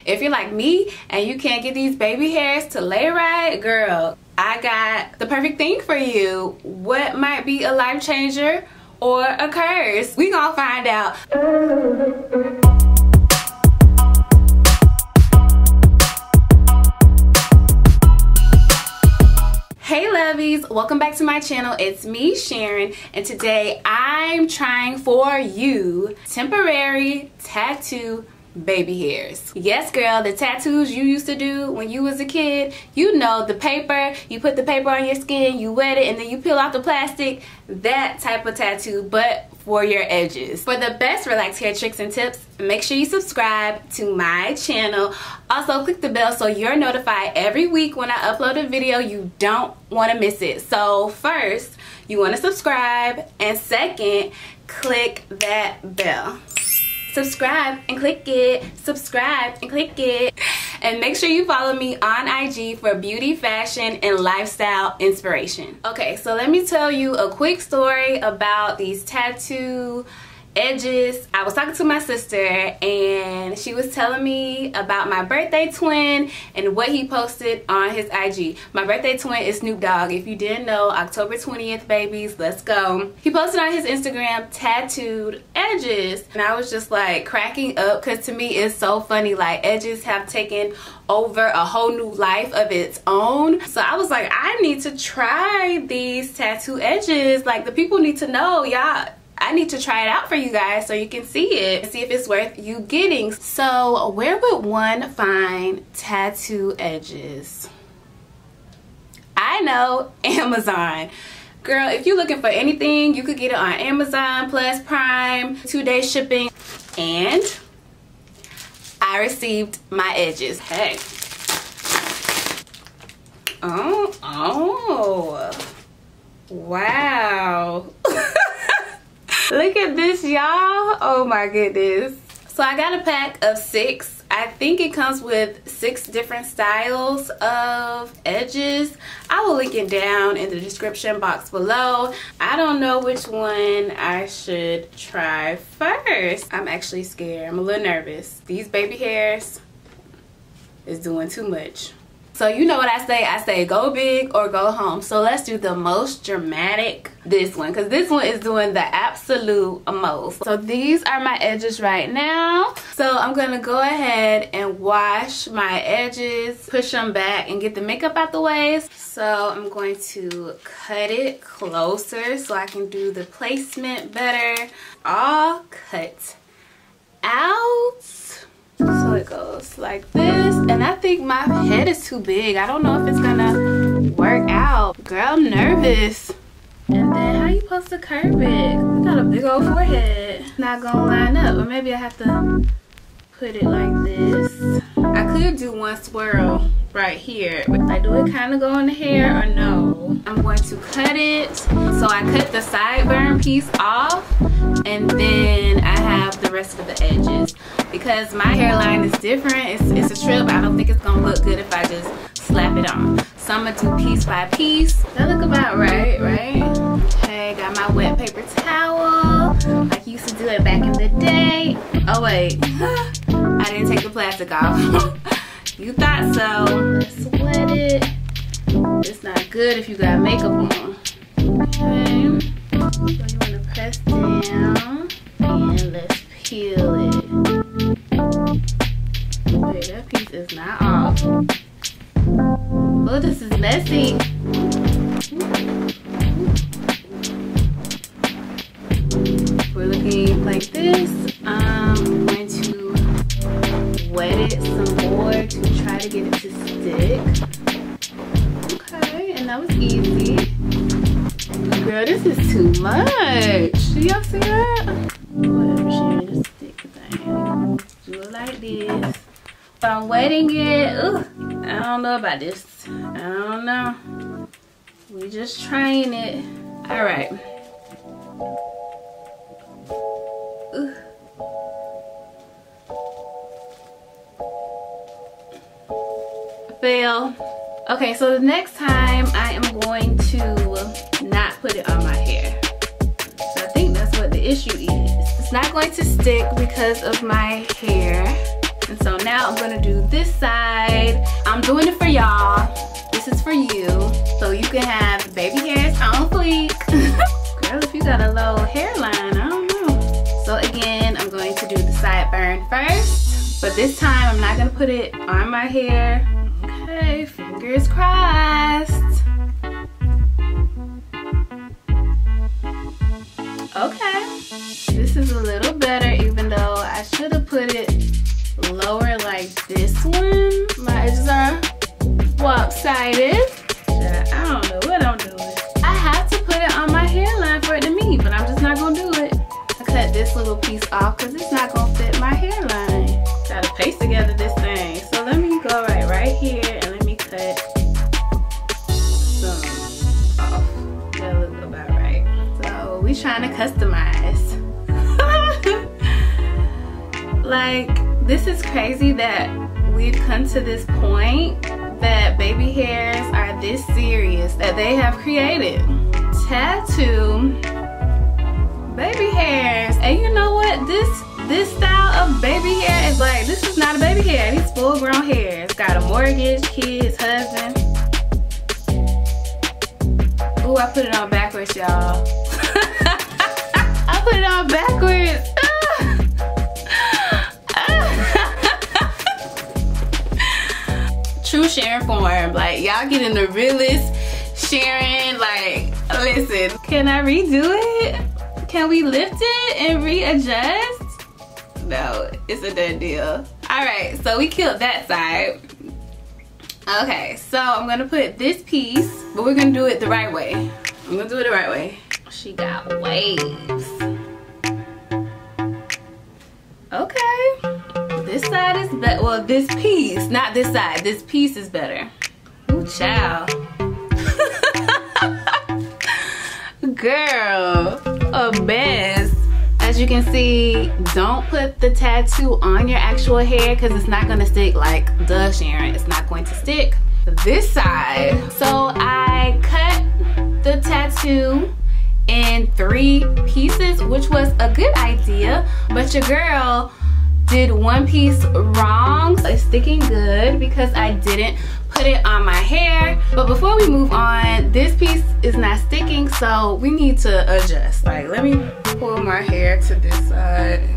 If you're like me and you can't get these baby hairs to lay right, girl, I got the perfect thing for you. What might be a life changer or a curse? We gonna find out. Hey lovies, welcome back to my channel. It's me, Sharon, and today I'm trying for you temporary tattoo baby hairs. Yes girl, the tattoos you used to do when you was a kid. You know, the paper, you put the paper on your skin, you wet it, and then you peel off the plastic. That type of tattoo, but for your edges. For the best relaxed hair tricks and tips, make sure you subscribe to my channel. Also click the bell so you're notified every week when I upload a video. You don't want to miss it. So first, you want to subscribe, and second, click that bell. Subscribe and click it, subscribe and click it, and make sure you follow me on IG for beauty, fashion, and lifestyle inspiration. Okay, so let me tell you a quick story about these tattoo edges. I was talking to my sister and she was telling me about my birthday twin and what he posted on his IG. My birthday twin is Snoop Dogg. If you didn't know, October 20th, babies, let's go. He posted on his Instagram tattooed edges, and I was just like cracking up because to me it's so funny. Like, edges have taken over a whole new life of its own. So I was like, I need to try these tattoo edges. Like, the people need to know, y'all. I need to try it out for you guys so you can see it and see if it's worth you getting. So where would one find tattoo edges? I know, Amazon. Girl, if you're looking for anything, you could get it on Amazon plus Prime, 2-day shipping. And I received my edges. Hey. Oh, wow. Look at this, y'all. Oh my goodness. So I got a pack of 6. I think it comes with 6 different styles of edges. I will link it down in the description box below. I don't know which one I should try first. I'm actually scared. I'm a little nervous. These baby hairs is doing too much. So you know what I say go big or go home. So let's do the most dramatic, this one, because this one is doing the absolute most. So these are my edges right now. So I'm gonna go ahead and wash my edges, push them back, and get the makeup out the way. So I'm going to cut it closer so I can do the placement better. All cut out. So it goes like this, and I think my head is too big. I don't know if it's gonna work out. Girl, I'm nervous. And then how you supposed to curve it? I got a big old forehead. Not gonna line up, or maybe I have to put it like this. I could do one swirl right here. Like, do it kind of go in the hair or no? I'm going to cut it. So I cut the sideburn piece off, and then I have the rest of the edges. Because my hairline is different, it's a trip. I don't think it's gonna look good if I just slap it on. So I'm gonna do piece by piece. That look about right? Okay, got my wet paper towel, like you used to do it back in the day. Oh wait, I didn't take the plastic off. You thought so. Let's wet it. It's not good if you got makeup on. Okay, so you wanna press down, and let's peel it. Wait, that piece is not off. Oh, this is messy. We're looking like this. I'm going to wet it some more to try to get it to stick. Okay, and that was easy. Girl, this is too much. Do y'all see that? Whatever, she made a stick thing. Do it like this. But I'm wetting it. Ugh, I don't know about this. I don't know. We're just trying it. All right. Ugh. Fail. Okay, so the next time I am going to not put it on my hair. So I think that's what the issue is. It's not going to stick because of my hair. And so now I'm gonna do this side. I'm doing it for y'all. This is for you. So you can have baby hairs on fleek. Girl, if you got a low hairline, I don't know. So again, I'm going to do the sideburn first. But this time, I'm not gonna put it on my hair. Okay, fingers crossed. Okay, this is a little better, even though I should have put it lower like this one. My edges are lopsided. I don't know what I'm doing. I have to put it on my hairline for it to meet, but I'm just not gonna do it. I cut this little piece off because it's not gonna fit my hairline. Gotta paste together this thing. So let me go right here and let me cut some off. That look about right. So we trying to customize. Like, this is crazy that we've come to this point that baby hairs are this serious that they have created tattoo baby hairs. And you know what, this style of baby hair is like, this is not a baby hair, these full grown hairs. Got a mortgage, kids, husband. Ooh, I put it on backwards, y'all. I put it on backwards. True Sharon form. Like, y'all getting the realest Sharon. Like, listen, can I redo it? Can we lift it and readjust? No, it's a done deal. All right, so we killed that side. Okay, so I'm gonna put this piece, but we're gonna do it the right way. I'm gonna do it the right way. She got waves. Okay. This side is better. Well, this piece, not this side. This piece is better. Ooh, child. Girl, a mess. As you can see, don't put the tattoo on your actual hair because it's not gonna stick like the Sharon. It's not going to stick. This side. So I cut the tattoo in 3 pieces, which was a good idea, but your girl did one piece wrong. It's sticking good because I didn't put it on my hair. But before we move on, this piece is not sticking, so we need to adjust. Like, let me pull my hair to this side.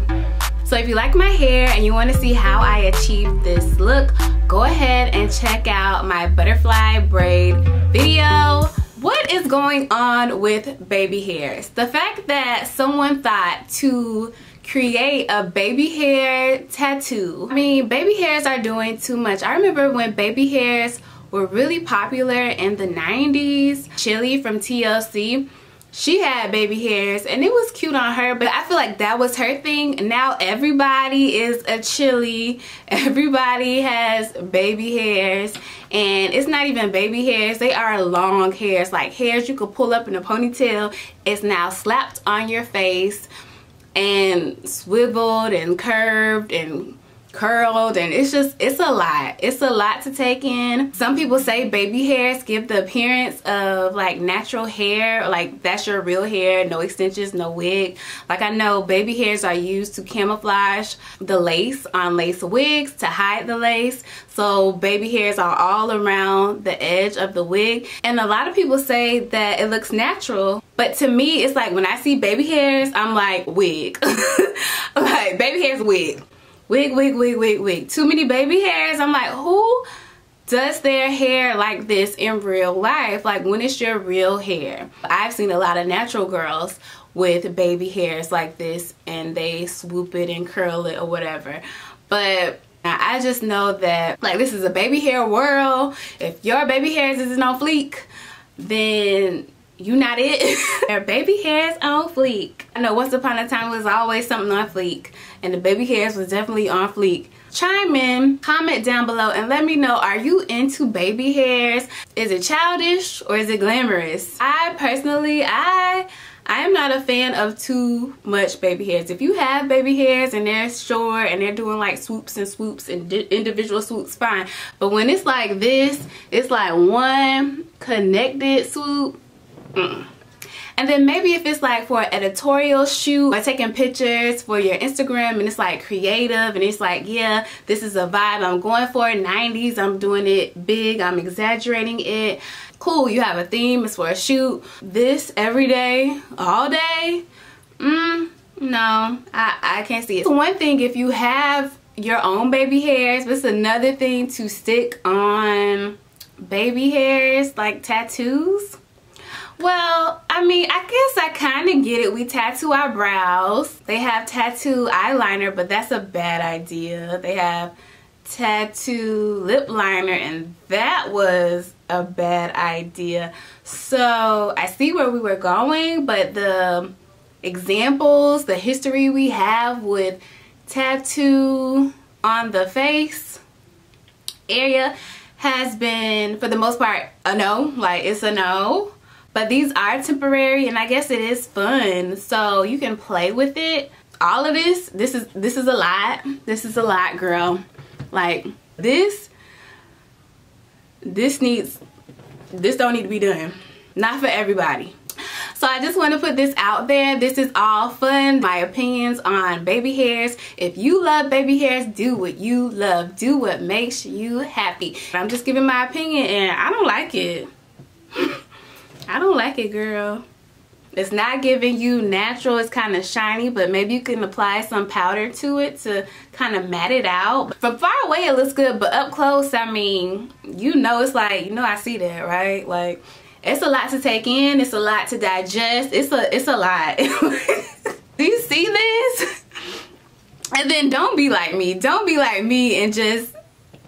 So if you like my hair and you want to see how I achieved this look, go ahead and check out my butterfly braid video. What is going on with baby hairs? The fact that someone thought to create a baby hair tattoo. I mean, baby hairs are doing too much. I remember when baby hairs were really popular in the 90s. Chili from TLC, she had baby hairs and it was cute on her, but I feel like that was her thing. Now everybody is a Chili. Everybody has baby hairs, and it's not even baby hairs. They are long hairs, like hairs you could pull up in a ponytail. It's now slapped on your face and swiveled and curved and curled, and it's a lot. It's a lot to take in. Some people say baby hairs give the appearance of like natural hair, like that's your real hair, no extensions, no wig. Like, I know baby hairs are used to camouflage the lace on lace wigs, to hide the lace. So baby hairs are all around the edge of the wig, and a lot of people say that it looks natural, but to me it's like, when I see baby hairs, I'm like, wig. Like, baby hairs, wig. Wig, wig, wig, wig, wig. Too many baby hairs. I'm like, who does their hair like this in real life? Like, when it's your real hair? I've seen a lot of natural girls with baby hairs like this, and they swoop it and curl it or whatever. But I just know that, like, this is a baby hair world. If your baby hairs isn't on fleek, then you not it. Their baby hairs on fleek. I know once upon a time it was always something on fleek, and the baby hairs was definitely on fleek. Chime in, comment down below, and let me know, are you into baby hairs? Is it childish or is it glamorous? I personally, I am not a fan of too much baby hairs. If you have baby hairs and they're short and they're doing like swoops and individual swoops, fine. But when it's like this, it's like one connected swoop. And then maybe if it's like for an editorial shoot or taking pictures for your Instagram and it's like creative and it's like, yeah, this is a vibe I'm going for, 90s, I'm doing it big, I'm exaggerating it. Cool, you have a theme, it's for a shoot. This every day, all day, no, I can't see it. So one thing if you have your own baby hairs, but it's another thing to stick on baby hairs like tattoos. Well, I mean, I guess I kind of get it. We tattoo our brows. They have tattoo eyeliner, but that's a bad idea. They have tattoo lip liner, and that was a bad idea. So I see where we were going, but the examples, the history we have with tattoo on the face area has been, for the most part, a no. Like, it's a no. But these are temporary, and I guess it is fun, so you can play with it. All of this is a lot. This is a lot, girl. Like, this don't need to be done. Not for everybody. So I just want to put this out there. This is all fun. My opinions on baby hairs. If you love baby hairs, do what you love. Do what makes you happy. I'm just giving my opinion, and I don't like it. I don't like it, girl. It's not giving you natural. It's kind of shiny, but maybe you can apply some powder to it to kind of matte it out. From far away it looks good, but up close, I mean, you know, it's like, you know, I see that, right? Like, it's a lot to take in. It's a lot to digest. It's a lot. Do you see this? And then don't be like me. Don't be like me and just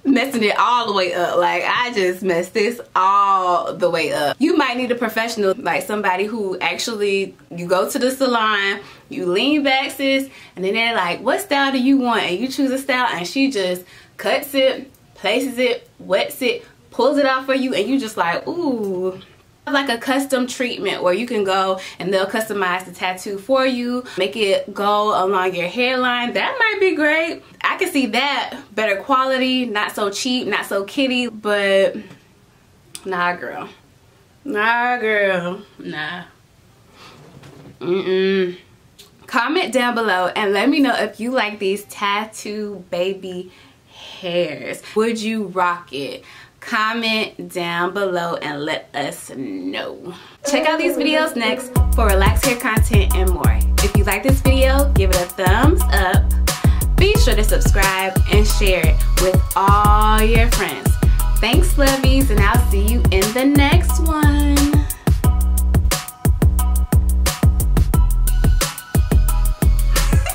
messing it all the way up. Like, I just messed this all the way up. You might need a professional, like somebody who actually, you go to the salon, you lean back, sis, and then they're like, what style do you want? And you choose a style, and she just cuts it, places it, wets it, pulls it out for you, and you just like, ooh. Like a custom treatment where you can go and they'll customize the tattoo for you, make it go along your hairline. That might be great. I can see that. Better quality, not so cheap, not so kitty, but nah, girl. Nah, girl. Nah. Comment down below and let me know if you like these tattoo baby hairs. Would you rock it? Comment down below and let us know. Check out these videos next for relaxed hair content and more. If you like this video, give it a thumbs up. Be sure to subscribe and share it with all your friends. Thanks, lovies, and I'll see you in the next one.